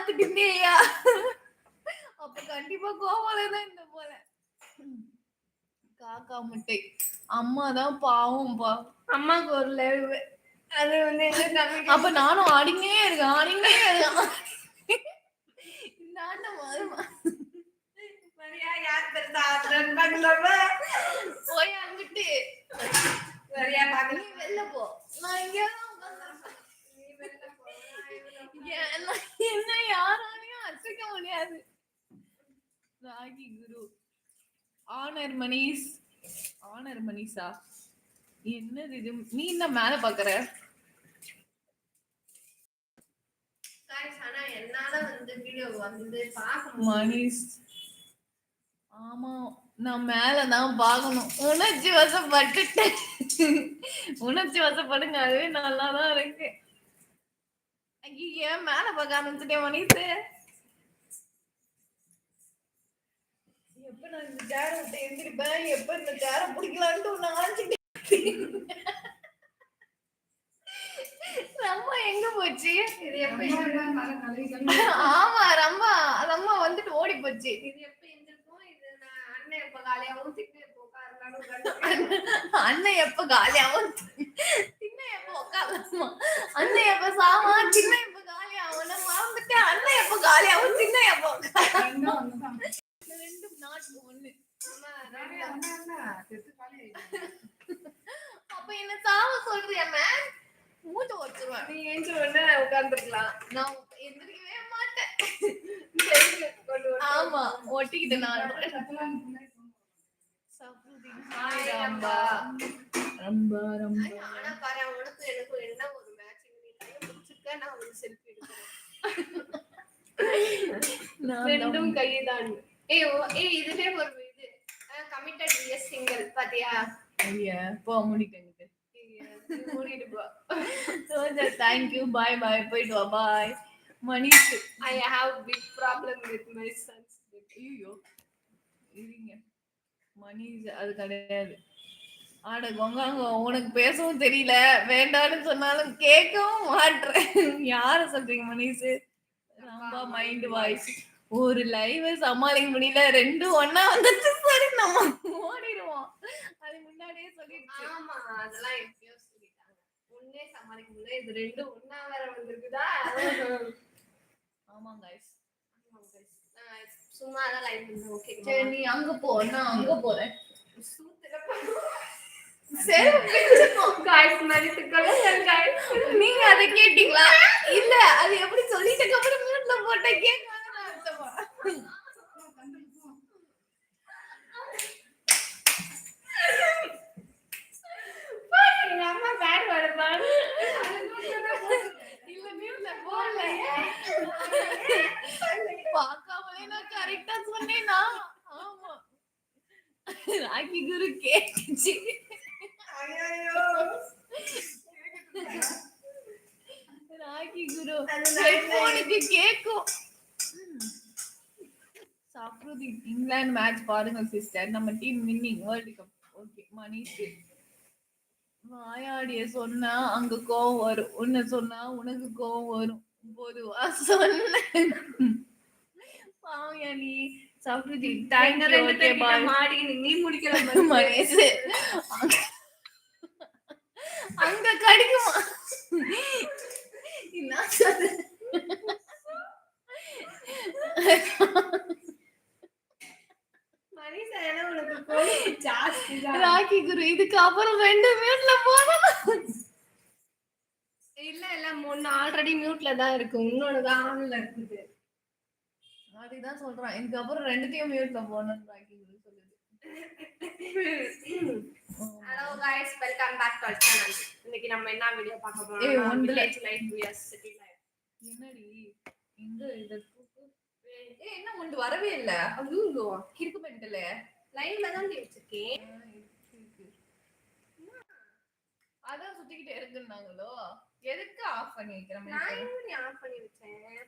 பாத்துட்டு இருந்தியா? அப்ப கண்டிப்பா கோவலதான் இந்த போல. காக்கா முட்டை. அம்மா தான் பாவம்பா. அம்மாக்கு ஒரு லைவ் அது வந்து அப்ப நானும் ஆடினே இருக்கேன். இந்த ஆட்டம் வருமா? சரியா யார் பெருசா ஆடுறான்னு போய் அங்கிட்டு சரியா பாக்கல. நீ வெளில போ. நான் இங்க என்ன யாராலையும் அசைக்க முடியாது. ராகி குரு ஆனர் மணிஷா என்னது இது? நீ என்ன மேல பாக்குற? ஆனா என்னால வந்து வீடியோ வந்து பார்க்க மணிஷ் ஆமா நான் மேலதான் பாக்கணும். உணர்ச்சி வசப்பட்டுட்டேன். உணர்ச்சி வசப்படுங்க, அதுவே நல்லாதான் இருக்கு. ஐயா மேல பார்க்க ஆரம்பிச்சுட்டேன் மணிஷ். எப்ப நான் இந்த சேர விட்டு எந்திரிப்பேன், எப்ப இந்த சேர பிடிக்கலான்ட்டு ஒண்ணு ஆச்சுட்டேன். ரம்மா எங்க போச்சு? ஆமா ரம்மா வந்துட்டு ஓடி போச்சு. இது எப்ப எந்திருக்கும்? இது நான் அண்ணன் எப்ப காலியாவும் திண்ணை எப்ப உட்காருனாலும் அண்ணன் எப்ப காலியாவும் திண்ணை எப்ப உட்காரலாமா? அண்ணன் எப்ப சாவா திண்ணை எப்ப காலியாவும்? நான் மறந்துட்டேன். அண்ணன் எப்ப காலியாவும் திண்ணை எப்ப உட்கார ரெண்டும் நாட்டு ஒண்ணு. அப்ப என்ன சாவ சொல்றியா மேம்? மூச்ச வச்சிருவேன். நீ ஏஞ்சு உடனே உட்கார்ந்துருக்கலாம். நான் எந்திரிக்கவே மாட்டேன். ஆமா ஒட்டிக்கிட்டு நான் ரம்பா ரம்பா ரம்பா. ஆனா பாரு உனக்கு எனக்கு என்ன ஒரு மேட்சிங். நீ கையை முடிச்சிருக்க, நான் ஒரு செல்ஃபி எடுக்கிறேன். ரெண்டும் கைதான். ஏய் இதுவே ஒரு இது கமிட்டட் விஎஸ் சிங்கிள் பாத்தியா? ஐயா போ முடிக்கங்க. மூடிட்டு போ. Thank you. Bye bye. போயிட்டு வா. Bye. Manish. I have big problem with my sons. ஐயோ இருங்க. மணிஷ் அது கிடையாது. ஆட கொங்காங்க உனக்கு பேசவும் தெரியல, வேண்டான்னு சொன்னாலும் கேட்கவும் மாட்டேன். யார சொல்றீங்க மணிஷ்? ரொம்ப மைண்ட் வாய்ஸ். ஒரு லைவ் சமாளிக்க முடியல, ரெண்டும் ஒண்ணா வந்துச்சு. சரி நம்ம ஓடிடுவோம். அது முன்னாடியே சொல்லிடுச்சு. ஆமா அதெல்லாம் எப்பயோ சொல்லிட்டாங்க. ஒண்ணே சமாளிக்க முடியல, இது ரெண்டும் ஒண்ணா வேற வந்திருக்குதா? ஆமா गाइस. சும்மா தான் லைவ் பண்ணு. ஓகே சரி நீ அங்க போ, நான் அங்க போறேன். சூத்துல போ. சரி गाइस மரித்துக்கல गाइस. நீங்க அத கேட்டிங்களா? இல்ல அது எப்படி சொல்லிட்டக்கு அப்புறம் மியூட்ல போட்ட கேட்காதன்னு அர்த்தமா? எங்க அம்மா பேட் வரப்பாரு. இல்ல மியூட்ல போடல. பார்க்காமலே நான் கரெக்ட்டா சொன்னேனா? ஆமா. ராகி குரு கேட்டுச்சு. ஐயோ ராகி குரு ஹெட்போனுக்கு கேக்கும். சாப்ருதி இங்கிலாந்து மேட்ச் பாருங்க சிஸ்டர். நம்ம team winning world cup. Okay Manish. வாயாடிய சொன்னா அங்க கோவம் வரும், உன்னை சொன்னா உனக்கு கோவம் வரும். பொதுவா சொன்னேன். பாவியா நீ. சாப்ருதி தேங்க் யூ. Okay bye. மாடி நீ முடிக்கிற மணிஷ் அங்க கடிக்குமா? என்ன சொல்ற? மணிஷா என்ன உனக்கு கோவம் ஜாஸ்தி தான். ராகி குரு இதுக்கு அப்புறம் 2 மினிட்ல போறோம். இல்ல ஒன்னு ஆல்ரெடி மியூட்ல தான் இருக்கு, இன்னொன்னு தான் ஆன்ல இருக்குது. அதுதான் சொல்றேன், இதுக்கு அப்புறம் 2த்தையும் மியூட்ல போறணும் ராகி குரு சொல்லுது. Hello guys, welcome back to our channel. இன்னைக்கு நம்ம என்ன வீடியோ பார்க்க போறோம்? Village life vs city life. என்னடி இந்த இது என்ன முண்டு வரவே இல்ல. ஐயோ கிறுக்கு மெண்டல லைன்ல தான் வச்சிருக்கேன். அதான் சுத்திக்கிட்டே இருக்குன்னாங்களோ. எதுக்கு ஆஃப் பண்ணி வைக்கிறேன்? நான் ஆஃப் பண்ணி வச்சேன்.